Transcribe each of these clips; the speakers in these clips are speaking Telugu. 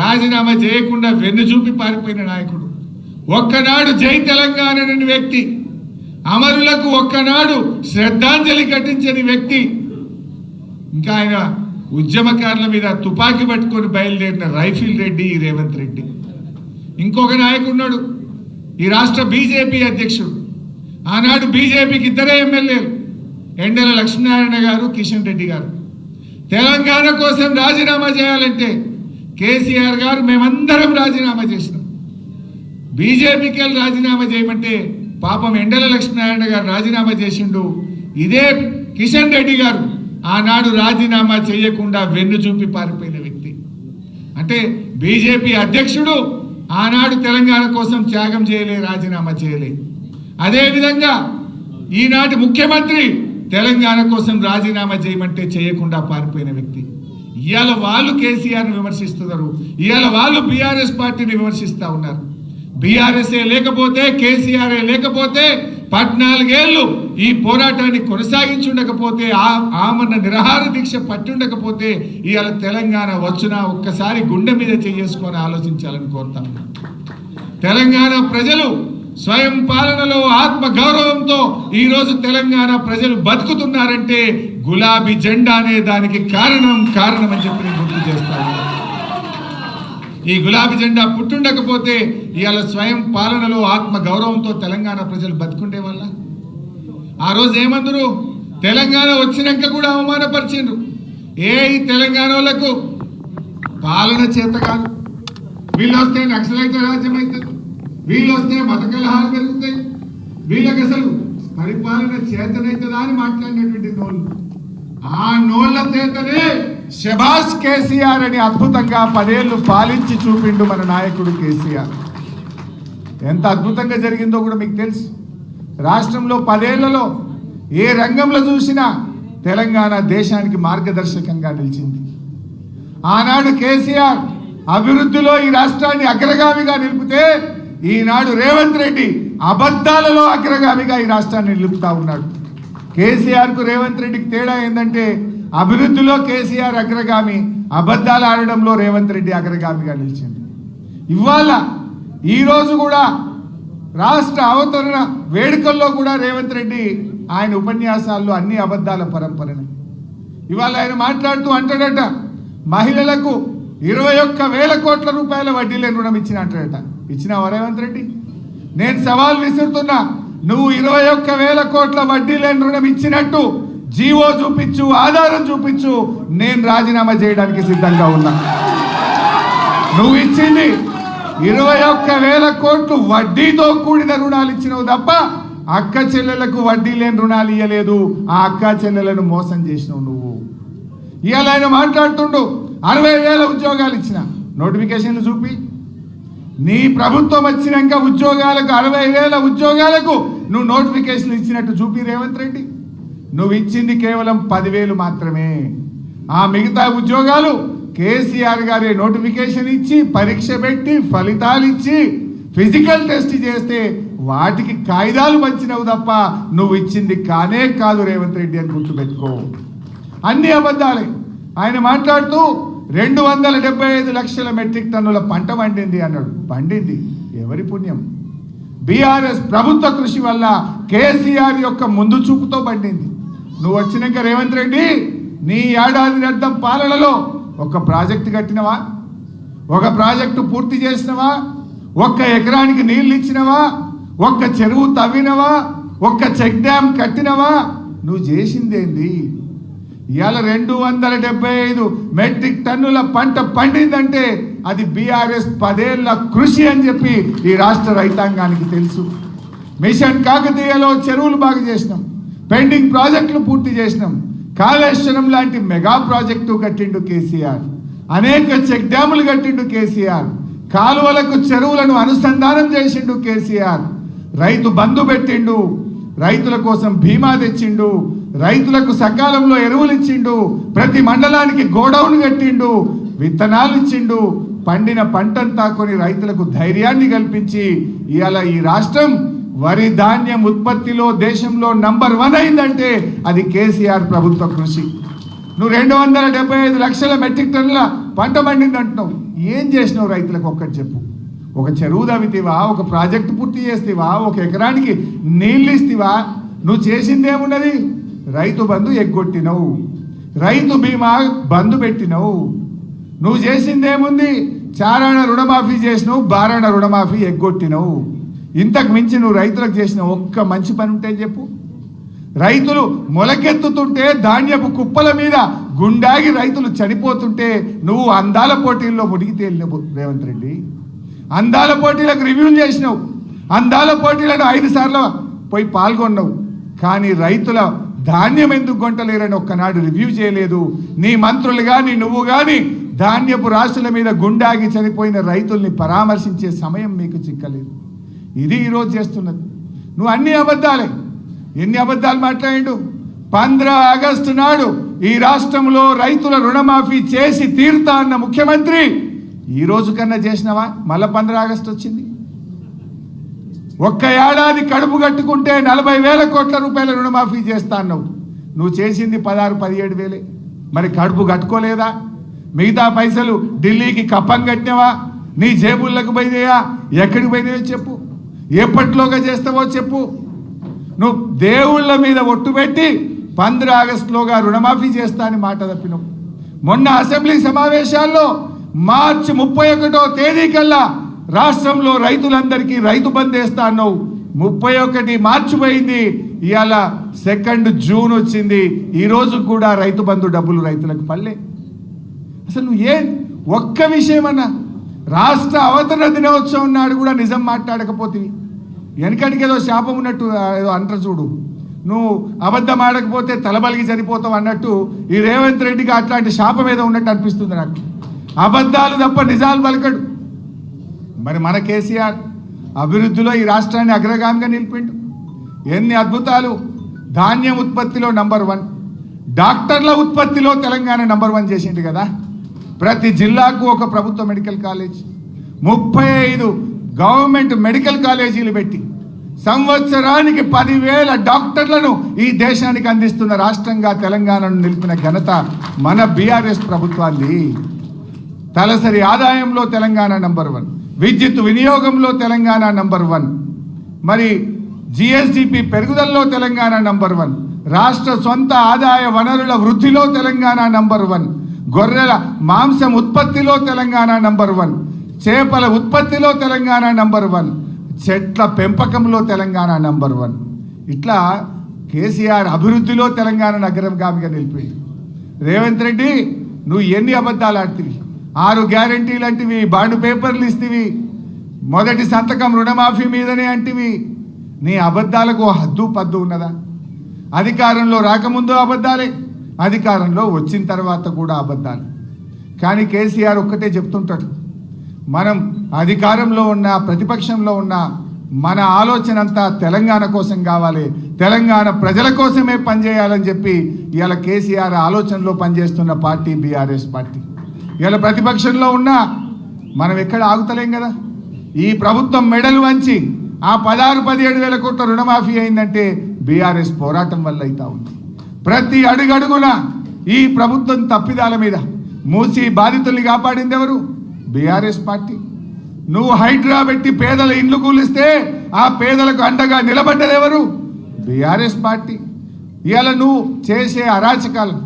రాజీనామా చేయకుండా వెన్ను చూపి పారిపోయిన నాయకుడు, ఒక్కనాడు జై తెలంగాణ అనే వ్యక్తి, అమరులకు ఒక్కనాడు శ్రద్ధాంజలి ఘటించని వ్యక్తి, ఇంకా ఆయన ఉద్యమకారుల మీద తుపాకీ పట్టుకొని బయలుదేరిన రైఫిల్ రెడ్డి రేవంత్ రెడ్డి. ఇంకొక నాయకుడున్నాడు ఈ రాష్ట్ర బీజేపీ అధ్యక్షుడు. ఆనాడు బీజేపీకి ఇద్దరే ఎమ్మెల్యేలు, ఎండల లక్ష్మీనారాయణ గారు, కిషన్ రెడ్డి గారు. తెలంగాణ కోసం రాజీనామా చేయాలంటే కేసీఆర్ గారు మేమందరం రాజీనామా చేసినాం. బీజేపీకి వెళ్ళి రాజీనామా చేయమంటే పాపం ఎండల లక్ష్మీనారాయణ గారు రాజీనామా చేసిండు. ఇదే కిషన్ రెడ్డి గారు ఆనాడు రాజీనామా చేయకుండా వెన్ను చూపి పారిపోయిన వ్యక్తి. అంటే బీజేపీ అధ్యక్షుడు ఆనాడు తెలంగాణ కోసం త్యాగం చేయలే, రాజీనామా చేయలే. అదేవిధంగా ఈనాటి ముఖ్యమంత్రి తెలంగాణ కోసం రాజీనామా చేయమంటే చేయకుండా పారిపోయిన వ్యక్తి. ఇవాళ వాళ్ళు కేసీఆర్ని విమర్శిస్తున్నారు, ఇవాళ వాళ్ళు బీఆర్ఎస్ పార్టీని విమర్శిస్తూ ఉన్నారు. బీఆర్ఎస్ఏ లేకపోతే, కేసీఆర్ఏ లేకపోతే 14 ఏళ్ళు ఈ పోరాటాన్ని కొనసాగించుండకపోతే, ఆమన్న నిరాహార దీక్ష పట్టుండకపోతే ఇవాళ తెలంగాణ వచ్చునా ఒక్కసారి గుండె మీద చేసుకొని ఆలోచించాలని కోరుతాను. తెలంగాణ ప్రజలు స్వయం పాలనలో ఆత్మ గౌరవంతో ఈరోజు తెలంగాణ ప్రజలు బతుకుతున్నారంటే గులాబీ జెండా అనే దానికి కారణం అని చెప్పి నేను గుర్తు చేస్తాను. ఈ గులాబీ జెండా పుట్టుండకపోతే ఇవాళ స్వయం పాలనలో ఆత్మ గౌరవంతో తెలంగాణ ప్రజలు బతుకుండే వల్ల. ఆ రోజు ఏమందరు తెలంగాణ వచ్చినాక కూడా అవమానపరిచిండ్రు. ఈ తెలంగాణ వాళ్ళకు పాలన చేత కాదు, వీళ్ళు వస్తే నక్సలైట్ రాజ్యం అవుతుంది, వీళ్ళు వస్తే మత కలహాలు పెరుగుతాయి, వీళ్ళకి అసలు పరిపాలన చేతనైతుందా అని మాట్లాడినటువంటి నోళ్ళు, ఆ నోళ్ల చేతనే శభాష్ కేసీఆర్ అని అద్భుతంగా 10 ఏళ్ళు పాలించి చూపిండు మన నాయకుడు కేసీఆర్. ఎంత అద్భుతంగా జరిగిందో కూడా మీకు తెలుసు. రాష్ట్రంలో 10 ఏళ్లలో ఏ రంగంలో చూసినా తెలంగాణ దేశానికి మార్గదర్శకంగా నిలిచింది. ఆనాడు కేసీఆర్ అభివృద్ధిలో ఈ రాష్ట్రాన్ని అగ్రగామిగా నిలిపితే ఈనాడు రేవంత్ రెడ్డి అబద్ధాలలో అగ్రగామిగా ఈ రాష్ట్రాన్ని నిలుపుతా ఉన్నాడు. కేసీఆర్కు రేవంత్ రెడ్డికి తేడా ఏంటంటే అభివృద్ధిలో కేసీఆర్ అగ్రగామి, అబద్ధాలు ఆడడంలో రేవంత్ రెడ్డి అగ్రగామిగా నిలిచింది. ఇవాళ ఈరోజు కూడా రాష్ట్ర అవతరణ వేడుకల్లో కూడా రేవంత్ రెడ్డి ఆయన ఉపన్యాసాల్లో అన్ని అబద్ధాల పరంపరనే. ఇవాళ ఆయన మాట్లాడుతూ అంటాడట, మహిళలకు 21,000 కోట్ల రూపాయల వడ్డీ లేని రుణం ఇచ్చిన అంటాడట. ఇచ్చినావా రేవంత్ రెడ్డి? నేను సవాల్ విసురుతున్నా, నువ్వు 21,000 కోట్ల వడ్డీ లేని రుణం ఇచ్చినట్టు జీవో చూపించు, ఆధారం చూపించు, నేను రాజీనామా చేయడానికి సిద్ధంగా ఉన్నా. నువ్వు ఇచ్చింది 21,000 కోట్లు వడ్డీతో కూడిన రుణాలు ఇచ్చినవు తప్ప అక్క చెల్లెలకు వడ్డీ లేని రుణాలు ఇవ్వలేదు. ఆ అక్క చెల్లెలను మోసం చేసినావు నువ్వు. ఇవాళ ఆయన మాట్లాడుతుండు 60,000 ఉద్యోగాలు ఇచ్చిన నోటిఫికేషన్లు చూపి, నీ ప్రభుత్వం వచ్చినాక ఉద్యోగాలకు 60,000 ఉద్యోగాలకు నువ్వు నోటిఫికేషన్లు ఇచ్చినట్టు చూపి రేవంత్ రెడ్డి. నువ్వు ఇచ్చింది కేవలం 10,000 మాత్రమే. ఆ మిగతా ఉద్యోగాలు కేసీఆర్ గారి నోటిఫికేషన్ ఇచ్చి, పరీక్ష పెట్టి, ఫలితాలు ఇచ్చి, ఫిజికల్ టెస్ట్ చేస్తే వాటికి కాయిదాలు పంచినవు తప్ప నువ్వు ఇచ్చింది కానే కాదు రేవంత్ రెడ్డి అని గుర్తుపెట్టుకో. అన్ని అబద్ధాలే. ఆయన మాట్లాడుతూ 275 లక్షల మెట్రిక్ టన్నుల పంట పండింది అన్నాడు. పండింది ఎవరి పుణ్యం? బీఆర్ఎస్ ప్రభుత్వ కృషి వల్ల, కేసీఆర్ యొక్క ముందు చూపుతో పండింది. నువ్వు వచ్చినాక రేవంత్ రెడ్డి నీ ఏడాది అర్థం పాలనలో ఒక ప్రాజెక్టు కట్టినవా? ఒక ప్రాజెక్టు పూర్తి చేసినవా? ఒక్క ఎకరానికి నీళ్ళు ఇచ్చినవా? ఒక్క చెరువు తవ్వినవా? ఒక్క చెక్ డ్యామ్ కట్టినవా? నువ్వు చేసిందేంది? ఇవాళ 275 మెట్రిక్ టన్నుల పంట పండిందంటే అది బీఆర్ఎస్ 10 ఏళ్ల కృషి అని చెప్పి ఈ రాష్ట్ర రైతాంగానికి తెలుసు. మిషన్ కాకతీయలో చెరువులు బాగు చేసినాం, పెండింగ్ ప్రాజెక్టులు పూర్తి చేసినాం, కాళేశ్వరం లాంటి మెగా ప్రాజెక్టు కట్టిండు కేసీఆర్, అనేక చెక్ డ్యాములు కట్టిండు కేసీఆర్, కాలువలకు చెరువులను అనుసంధానం చేసిండు కేసీఆర్, రైతు బంధు పెట్టిండు, రైతుల కోసం బీమా తెచ్చిండు, రైతులకు సకాలంలో ఎరువులు ఇచ్చిండు, ప్రతి మండలానికి గోడౌన్ కట్టిండు, విత్తనాలు ఇచ్చిండు, పండిన పంటంతా కొని రైతులకు ధైర్యాన్ని కల్పించి ఇవాళ ఈ రాష్ట్రం వరి ధాన్యం ఉత్పత్తిలో దేశంలో నంబర్ 1 అయిందంటే అది కేసీఆర్ ప్రభుత్వ కృషి. నువ్వు 275 లక్షల మెట్రిక్ టన్నుల పంట పండింది అంటున్నావు. ఏం చేసినావు రైతులకు ఒక్కటి చెప్పు. ఒక చెరువు తవ్వితేవా, ఒక ప్రాజెక్టు పూర్తి చేస్తేవా, ఒక ఎకరానికి నీళ్ళు ఇస్తేవా? నువ్వు చేసింది ఏమున్నది? రైతు బంధు ఎగ్గొట్టినవు, రైతు బీమా బంధు పెట్టినవు. నువ్వు చేసింది ఏముంది? చారాణ రుణమాఫీ చేసినావు, బారాణ రుణమాఫీ ఎగ్గొట్టినవు. ఇంతకు మించి నువ్వు రైతులకు చేసిన ఒక్క మంచి పని ఉంటే చెప్పు. రైతులు మొలకెత్తుతుంటే ధాన్యపు కుప్పల మీద గుండాగి రైతులు చనిపోతుంటే నువ్వు అందాల పోటీల్లో మునిగి తేలినవు రేవంత్ రెడ్డి. అందాల పోటీలకు రివ్యూలు చేసినావు, అందాల పోటీలను 5 సార్లు పోయి పాల్గొన్నావు. కానీ రైతుల ధాన్యం ఎందుకు కొంటలేరని ఒక్కనాడు రివ్యూ చేయలేదు. నీ మంత్రులు కానీ నువ్వు కానీ ధాన్యపు రాశుల మీద గుండాగి చనిపోయిన రైతుల్ని పరామర్శించే సమయం మీకు చిక్కలేదు. ఇది ఈరోజు చేస్తున్నది. నువ్వు అన్ని అబద్ధాలే. ఎన్ని అబద్ధాలు మాట్లాడిండు? 15 ఆగస్టు నాడు ఈ రాష్ట్రంలో రైతుల రుణమాఫీ చేసి తీరుతా అన్న ముఖ్యమంత్రి ఈ రోజు కన్నా చేసినవా? మళ్ళా 15 ఆగస్టు వచ్చింది. ఒక్క ఏడాది కడుపు కట్టుకుంటే 40,000 కోట్ల రూపాయల రుణమాఫీ చేస్తా అన్నావు. నువ్వు చేసింది 16-17 వేలే. మరి కడుపు కట్టుకోలేదా? మిగతా పైసలు ఢిల్లీకి కప్పం కట్టినవా? నీ జేబుల్లోకి పోయినాయా? ఎక్కడికి పోయినాయో చెప్పు. ఎప్పట్లోగా చేస్తావో చెప్పు. నువ్వు దేవుళ్ళ మీద ఒట్టు పెట్టి 15 ఆగస్టులోగా రుణమాఫీ చేస్తా అని మాట తప్పినావు. మొన్న అసెంబ్లీ సమావేశాల్లో మార్చి 31వ తేదీ కల్లా రాష్ట్రంలో రైతులందరికీ రైతు బంధు వేస్తా అన్నావు. 31 మార్చి పోయింది, ఇవాళ 2 జూన్ వచ్చింది. ఈరోజు కూడా రైతు బంధు డబ్బులు రైతులకు పల్లె. అసలు నువ్వు ఒక్క విషయమన్నా రాష్ట్ర అవతరణ దినోత్సవం నాడు కూడా నిజం మాట్లాడకపోతే, వెనకటికి ఏదో శాపం ఉన్నట్టు ఏదో అంటారు చూడు, నువ్వు అబద్ధం ఆడకపోతే తలబలిగి చనిపోతావు అన్నట్టు ఈ రేవంత్ రెడ్డికి అట్లాంటి శాపం ఏదో ఉన్నట్టు అనిపిస్తుంది నాకు. అబద్ధాలు తప్ప నిజాలు పలకడు. మరి మన కేసీఆర్ అభివృద్ధిలో ఈ రాష్ట్రాన్ని అగ్రగామిగా నిలిపిండు. ఎన్ని అద్భుతాలు! ధాన్యం ఉత్పత్తిలో నంబర్ 1, డాక్టర్ల ఉత్పత్తిలో తెలంగాణ నంబర్ 1 చేసిండు కదా. ప్రతి జిల్లాకు ఒక ప్రభుత్వ మెడికల్ కాలేజ్, 35 గవర్నమెంట్ మెడికల్ కాలేజీలు పెట్టి సంవత్సరానికి 10,000 డాక్టర్లను ఈ దేశానికి అందిస్తున్న రాష్ట్రంగా తెలంగాణను నిలిపిన ఘనత మన బీఆర్ఎస్ ప్రభుత్వాన్ని. తలసరి ఆదాయంలో తెలంగాణ నంబర్ 1, విద్యుత్ వినియోగంలో తెలంగాణ నంబర్ 1, మరి జిఎస్డిపి పెరుగుదలలో తెలంగాణ నంబర్ 1, రాష్ట్ర సొంత ఆదాయ వనరుల వృద్ధిలో తెలంగాణ నంబర్ 1, గొర్రెల మాంసం ఉత్పత్తిలో తెలంగాణ నంబర్ 1, చేపల ఉత్పత్తిలో తెలంగాణ నంబర్ 1, చెట్ల పెంపకంలో తెలంగాణ నంబర్ 1. ఇట్లా కేసీఆర్ అభివృద్ధిలో తెలంగాణ నగరంగామిగా నిలిపింది. రేవంత్ రెడ్డి నువ్వు ఎన్ని అబద్ధాలు ఆడుతీవి? 6 గ్యారంటీలు అంటివి, బాండ్ పేపర్లు ఇస్తేవి, మొదటి సంతకం రుణమాఫీ మీదనే అంటివి. నీ అబద్ధాలకు హద్దు పద్దు ఉన్నదా? అధికారంలో రాకముందు అబద్ధాలే, అధికారంలో వచ్చిన తర్వాత కూడా అబద్ధాలు. కానీ కేసీఆర్ ఒక్కటే చెప్తుంటాడు, మనం అధికారంలో ఉన్న ప్రతిపక్షంలో ఉన్న మన ఆలోచన అంతా తెలంగాణ కోసం కావాలి, తెలంగాణ ప్రజల కోసమే పనిచేయాలని చెప్పి ఇవాళ కేసీఆర్ ఆలోచనలో పనిచేస్తున్న పార్టీ బీఆర్ఎస్ పార్టీ. ఇవాళ ప్రతిపక్షంలో ఉన్నా మనం ఎక్కడ ఆగుతలేం కదా. ఈ ప్రభుత్వం మెడలు వంచి ఆ 16-17 వేల కోట్ల రుణమాఫీ అయిందంటే బీఆర్ఎస్ పోరాటం వల్ల అవుతా ఉంది. ప్రతి అడుగడుగున ఈ ప్రభుత్వం తప్పిదాల మీద మూసి బాధితుల్ని కాపాడింది ఎవరు? BRS party. నువ్వు హైడ్రా పెట్టి పేదల ఇండ్లు కూలిస్తే ఆ పేదలకు అండగా నిలబడ్డది ఎవరు? BRS party. ఇవాళ నువ్వు చేసే అరాచకాలు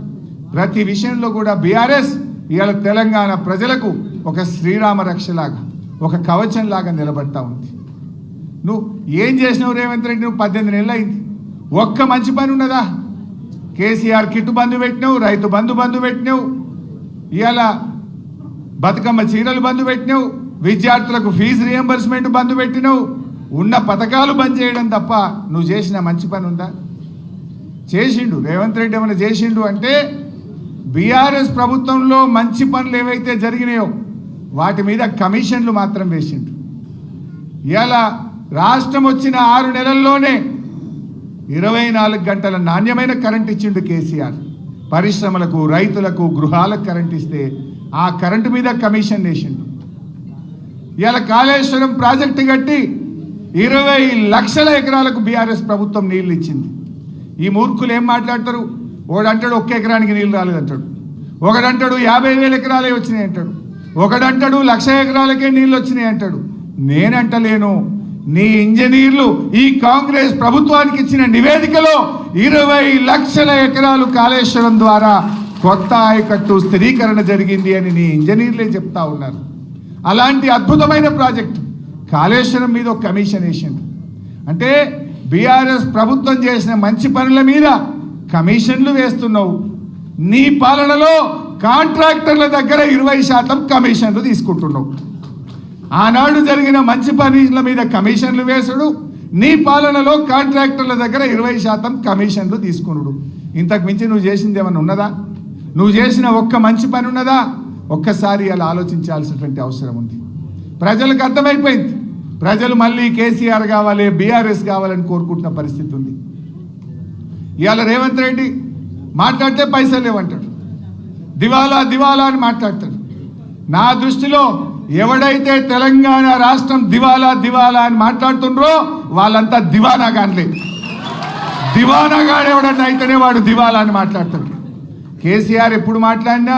ప్రతి విషయంలో కూడా బీఆర్ఎస్ ఇవాళ తెలంగాణ ప్రజలకు ఒక శ్రీరామ రక్షలాగా, ఒక కవచంలాగా నిలబడతా ఉంది. నువ్వు ఏం చేసినావు రేవంత్ రెడ్డి? నువ్వు 18 నెలలు అయింది, ఒక్క మంచి పని ఉన్నదా? కేసీఆర్ కిట్టు బంధు పెట్టినావు, రైతు బంధు పెట్టినావు, ఇవాళ బతుకమ్మ చీరలు బంధు పెట్టినావు, విద్యార్థులకు ఫీజు రియంబర్స్మెంట్ బంధు పెట్టినావు. ఉన్న పథకాలు బంద్ చేయడం తప్ప నువ్వు చేసిన మంచి పని ఉందా? చేసిండు రేవంత్ రెడ్డి. ఏమైనా చేసిండు అంటే బీఆర్ఎస్ ప్రభుత్వంలో మంచి పనులు ఏవైతే జరిగినాయో వాటి మీద కమిషన్లు మాత్రం వేసిండు. ఇవాళ రాష్ట్రం వచ్చిన 6 నెలల్లోనే 24 గంటల నాణ్యమైన కరెంట్ ఇచ్చిండు కేసీఆర్. పరిశ్రమలకు, రైతులకు, గృహాలకు కరెంట్ ఇస్తే ఆ కరెంటు మీద కమిషన్ వేసిండు. ఇవాళ కాళేశ్వరం ప్రాజెక్టు కట్టి 20 లక్షల ఎకరాలకు బీఆర్ఎస్ ప్రభుత్వం నీళ్లు ఇచ్చింది. ఈ మూర్ఖులు ఏం మాట్లాడతారు? ఓడంటాడు 1 ఎకరానికి నీళ్ళు రాలేదంటాడు, ఒకడంటాడు 50,000 ఎకరాలే వచ్చినాయి అంటాడు, ఒకడంటాడు 1,00,000 ఎకరాలకే నీళ్ళు వచ్చినాయి అంటాడు. నేనంటలేను, నీ ఇంజనీర్లు ఈ కాంగ్రెస్ ప్రభుత్వానికి ఇచ్చిన నివేదికలో 20 లక్షల ఎకరాలు కాళేశ్వరం ద్వారా కొత్త ఆయకట్టు స్థిరీకరణ జరిగింది అని నీ ఇంజనీర్లే చెప్తా ఉన్నారు. అలాంటి అద్భుతమైన ప్రాజెక్టు కాళేశ్వరం మీద ఒక కమిషన్ వేసిండు. అంటే బీఆర్ఎస్ ప్రభుత్వం చేసిన మంచి పనుల మీద కమిషన్లు వేస్తున్నావు. నీ పాలనలో కాంట్రాక్టర్ల దగ్గర 20% కమిషన్లు తీసుకుంటున్నావు. ఆనాడు జరిగిన మంచి పనుల మీద కమిషన్లు వేసుడు, నీ పాలనలో కాంట్రాక్టర్ల దగ్గర 20% కమిషన్లు తీసుకునుడు. ఇంతకు మించి నువ్వు చేసింది ఏమన్నా ఉన్నదా? నువ్వు చేసిన ఒక్క మంచి పని ఉన్నదా? ఒక్కసారి అలా ఆలోచించాల్సినటువంటి అవసరం ఉంది. ప్రజలకు అర్థమైపోయింది. ప్రజలు మళ్ళీ కేసీఆర్ కావాలి, బీఆర్ఎస్ కావాలని కోరుకుంటున్న పరిస్థితి ఉంది. ఇవాళ రేవంత్ రెడ్డి మాట్లాడితే పైసలు లేవంటాడు, దివాలా దివాలా అని మాట్లాడతాడు. నా దృష్టిలో ఎవడైతే తెలంగాణ రాష్ట్రం దివాలా దివాలా అని మాట్లాడుతుండ్రో వాళ్ళంతా దివానాగాన్లే. దివానాగాడు ఎవడన్నా అయితేనే వాడు దివాలా అని మాట్లాడతాడు. కేసీఆర్ ఎప్పుడు మాట్లాడినా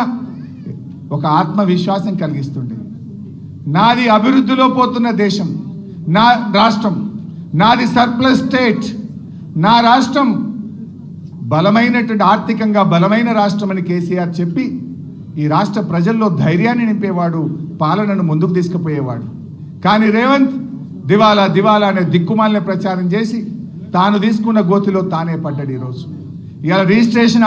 ఒక ఆత్మవిశ్వాసం కలిగిస్తుండే. నాది అభివృద్ధిలో పోతున్న దేశం, నా రాష్ట్రం, నాది సర్ప్లస్ స్టేట్, నా రాష్ట్రం బలమైనటువంటి ఆర్థికంగా బలమైన రాష్ట్రం అని కేసీఆర్ చెప్పి ఈ రాష్ట్ర ప్రజల్లో ధైర్యాన్ని నింపేవాడు, పాలనను ముందుకు తీసుకుపోయేవాడు. కానీ రేవంత్ దివాలా దివాలా అనే దిక్కుమాలిన ప్రచారం చేసి తాను తీసుకున్న గోతిలో తానే పడ్డాడు. ఈరోజు ఇవాళ రిజిస్ట్రేషన్